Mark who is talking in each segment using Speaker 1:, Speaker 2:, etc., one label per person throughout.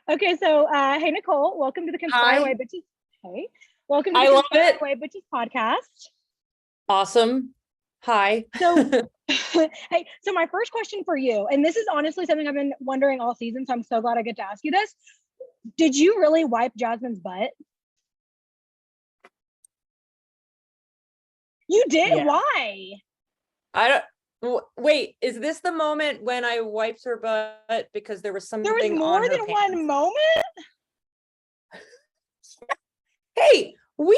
Speaker 1: Okay, so hey Nicole, welcome to the Conspire Away
Speaker 2: Hi,
Speaker 1: Bitches. Hey, welcome to the
Speaker 2: I love
Speaker 1: Conspire
Speaker 2: it.
Speaker 1: Away Bitches podcast.
Speaker 2: Awesome. Hi.
Speaker 1: So, hey, so my first question for you, and this is honestly something I've been wondering all season, so I'm so glad I get to ask you this. Did you really wipe Jasmine's butt? You did?
Speaker 2: Yeah.
Speaker 1: Why?
Speaker 2: I don't wait, is this the moment when I wiped her butt because there was
Speaker 1: There was
Speaker 2: something
Speaker 1: more
Speaker 2: on her
Speaker 1: than one
Speaker 2: pants?
Speaker 1: moment?
Speaker 2: Hey, we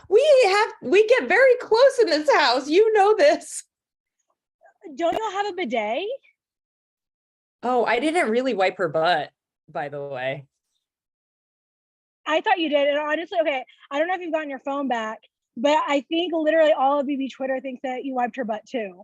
Speaker 2: get very close in this house. You know this.
Speaker 1: Don't y'all have a bidet?
Speaker 2: Oh, I didn't really wipe her butt, by the way.
Speaker 1: I thought you did. And honestly, okay, I don't know if you've gotten your phone back, but I think literally all of BB Twitter thinks that you wiped her butt too.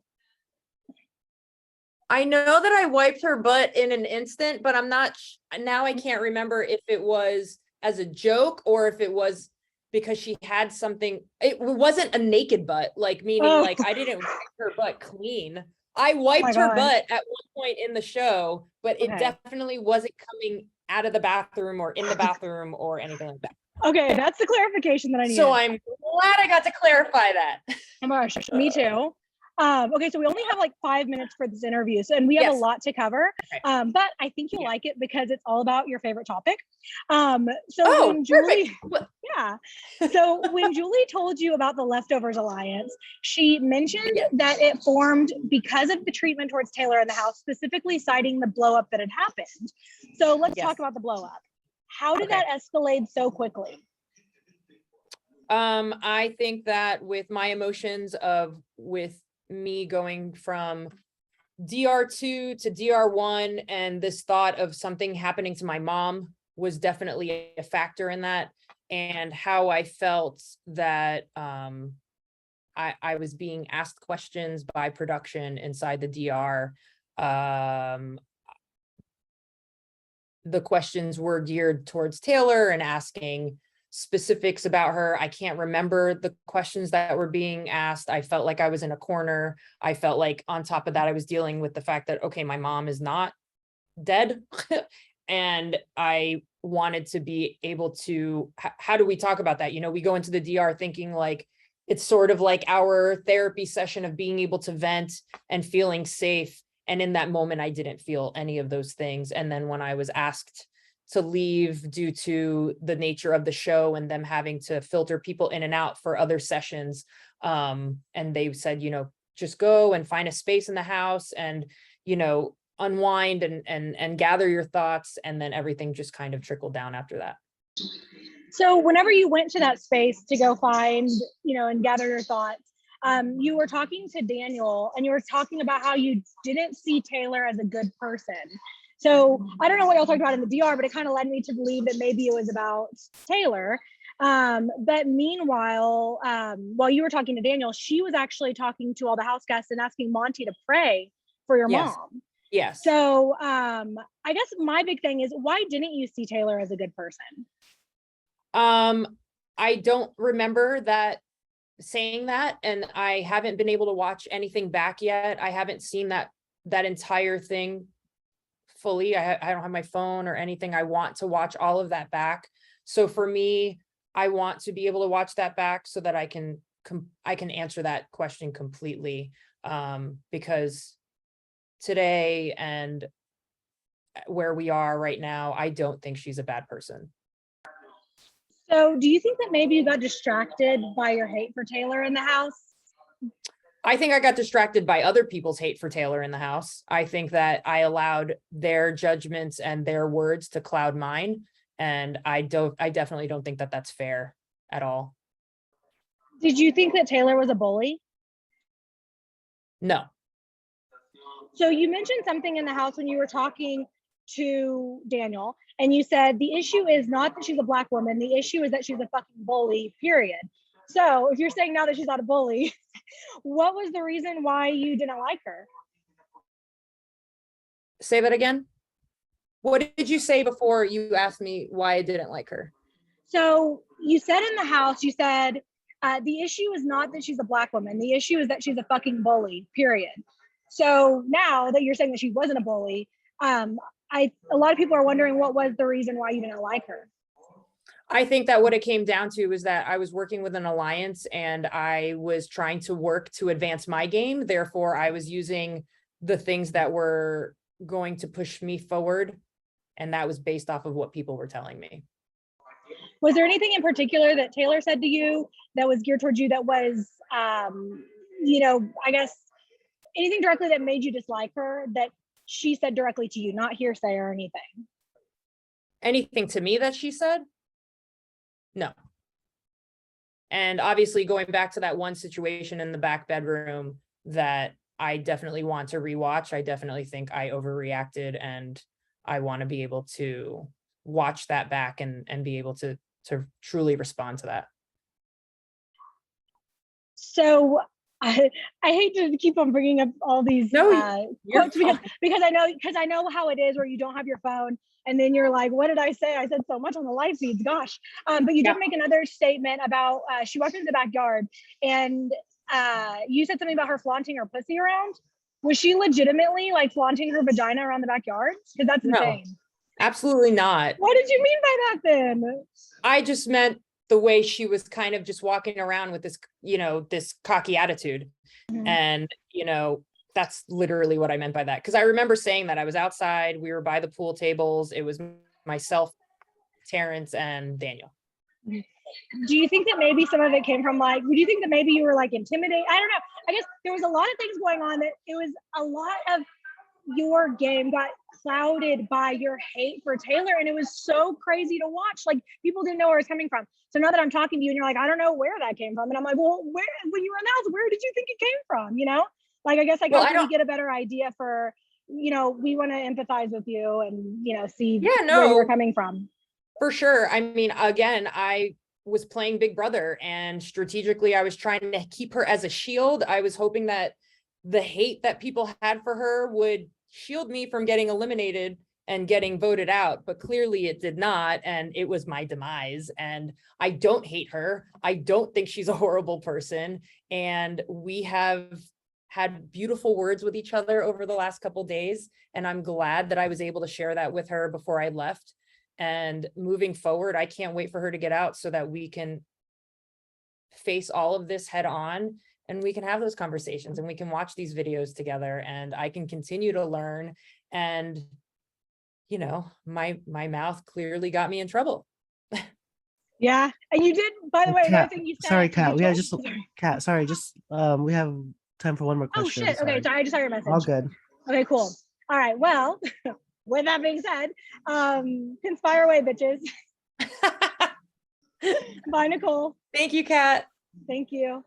Speaker 2: I know that I wiped her butt in an instant, but I'm not now I can't remember if it was as a joke or if it was because she had something. It wasn't a naked butt, like meaning
Speaker 1: Oh,
Speaker 2: like I didn't wipe her butt clean. I
Speaker 1: oh my
Speaker 2: wiped her
Speaker 1: God.
Speaker 2: butt at one point in the show, but it
Speaker 1: Okay.
Speaker 2: definitely wasn't coming out of the bathroom or in the bathroom or anything like that.
Speaker 1: Okay, that's the clarification that I
Speaker 2: So
Speaker 1: needed.
Speaker 2: I'm glad I got to clarify that.
Speaker 1: Oh my gosh, me too. Okay, so we only have like 5 minutes for this interview, so and we have a
Speaker 2: Yes.
Speaker 1: lot to cover.
Speaker 2: Okay.
Speaker 1: But I think you'll
Speaker 2: Yeah.
Speaker 1: like it because it's all about your favorite topic. So
Speaker 2: Oh,
Speaker 1: when
Speaker 2: perfect.
Speaker 1: Julie, yeah, so when Julie told you about the Leftovers Alliance, she mentioned
Speaker 2: Yes.
Speaker 1: that it formed because of the treatment towards Taylor in the house, specifically citing the blow up that had happened. So let's
Speaker 2: Yes.
Speaker 1: talk about the blow up. How did
Speaker 2: Okay.
Speaker 1: that escalate so quickly?
Speaker 2: I think that with my emotions of with me going from DR2 to DR1 and this thought of something happening to my mom was definitely a factor in that, and how I felt that I was being asked questions by production inside the DR. The questions were geared towards Taylor and asking specifics about her. I can't remember the questions that were being asked. I felt like I was in a corner. I felt like on top of that, I was dealing with the fact that, okay, my mom is not dead. And I wanted to be able to, how do we talk about that? You know, we go into the DR thinking like, it's sort of like our therapy session of being able to vent and feeling safe. And in that moment, I didn't feel any of those things. And then when I was asked to leave due to the nature of the show and them having to filter people in and out for other sessions, and they said, you know, just go and find a space in the house and, you know, unwind and gather your thoughts. And then everything just kind of trickled down after that.
Speaker 1: So whenever you went to that space to go find, and gather your thoughts, you were talking to Daniel and you were talking about how you didn't see Taylor as a good person. So I don't know what y'all talked about in the DR, but it kind of led me to believe that maybe it was about Taylor. But meanwhile, while you were talking to Daniel, she was actually talking to all the house guests and asking Monty to pray for your
Speaker 2: Yes.
Speaker 1: mom.
Speaker 2: Yes.
Speaker 1: So I guess my big thing is, why didn't you see Taylor as a good person?
Speaker 2: I don't remember that saying that, and I haven't been able to watch anything back yet. I haven't seen that entire thing fully. I don't have my phone or anything. I want to watch all of that back. So for me, I want to be able to watch that back so that I can answer that question completely. Because today and where we are right now, I don't think she's a bad person.
Speaker 1: So do you think that maybe you got distracted by your hate for Taylor in the house?
Speaker 2: I think I got distracted by other people's hate for Taylor in the house. I think that I allowed their judgments and their words to cloud mine. And I definitely don't think that that's fair at all.
Speaker 1: Did you think that Taylor was a bully?
Speaker 2: No.
Speaker 1: So you mentioned something in the house when you were talking to Daniel, and you said the issue is not that she's a Black woman. The issue is that she's a fucking bully, period. So if you're saying now that she's not a bully, what was the reason why you didn't like her?
Speaker 2: Say that again. What did you say before you asked me why I didn't like her?
Speaker 1: So you said in the house, you said, the issue is not that she's a Black woman. The issue is that she's a fucking bully, period. So now that you're saying that she wasn't a bully, a lot of people are wondering what was the reason why you didn't like her.
Speaker 2: I think that what it came down to was that I was working with an alliance and I was trying to work to advance my game. Therefore, I was using the things that were going to push me forward. And that was based off of what people were telling me.
Speaker 1: Was there anything in particular that Taylor said to you that was geared towards you that was, you know, I guess anything directly that made you dislike her that she said directly to you, not hearsay or anything?
Speaker 2: Anything to me that she said? No. And obviously going back to that one situation in the back bedroom that I definitely want to rewatch. I definitely think I overreacted and I want to be able to watch that back and be able to truly respond to that.
Speaker 1: So I hate to keep on bringing up all these quotes because I know how it is where you don't have your phone and then you're like, what did I say? I said so much on the live feeds, gosh. But you did make another statement about she walked into the backyard and you said something about her flaunting her pussy around. Was she legitimately like flaunting her vagina around the backyard? Because that's insane.
Speaker 2: Absolutely not.
Speaker 1: What did you mean by that then?
Speaker 2: I just meant the way she was kind of just walking around with this, you know, this cocky attitude. Mm-hmm. And, you know, that's literally what I meant by that. Because I remember saying that I was outside, we were by the pool tables. It was myself, Terrence, and Daniel.
Speaker 1: Do you think that maybe some of it came from like, do you think that maybe you were like intimidated? I don't know. I guess there was a lot of things going on that it was a lot of your game got clouded by your hate for Taylor. And it was so crazy to watch. Like people didn't know where it was coming from. So now that I'm talking to you and you're like, I don't know where that came from. And I'm like, well, where, when you were in the house, where did you think it came from? You know, like, I guess we get a better idea for, you know, we want to empathize with you and, you know, see where you're coming from.
Speaker 2: For sure. I mean, again, I was playing Big Brother and strategically I was trying to keep her as a shield. I was hoping that the hate that people had for her would shield me from getting eliminated and getting voted out, but clearly it did not. And it was my demise. And I don't hate her. I don't think she's a horrible person. And we have had beautiful words with each other over the last couple of days. And I'm glad that I was able to share that with her before I left. And moving forward, I can't wait for her to get out so that we can face all of this head on and we can have those conversations and we can watch these videos together and I can continue to learn. And, you know, my mouth clearly got me in trouble.
Speaker 1: Yeah. And you did, by the way, another thing you said.
Speaker 3: Sorry, Kat. We have Kat, sorry, we have time for one more question.
Speaker 1: Oh shit. Okay. Sorry. I just saw your message.
Speaker 3: All good.
Speaker 1: Okay, cool. All right. Well, with that being said, conspire away, bitches. Bye, Nicole.
Speaker 2: Thank you, Kat.
Speaker 1: Thank you.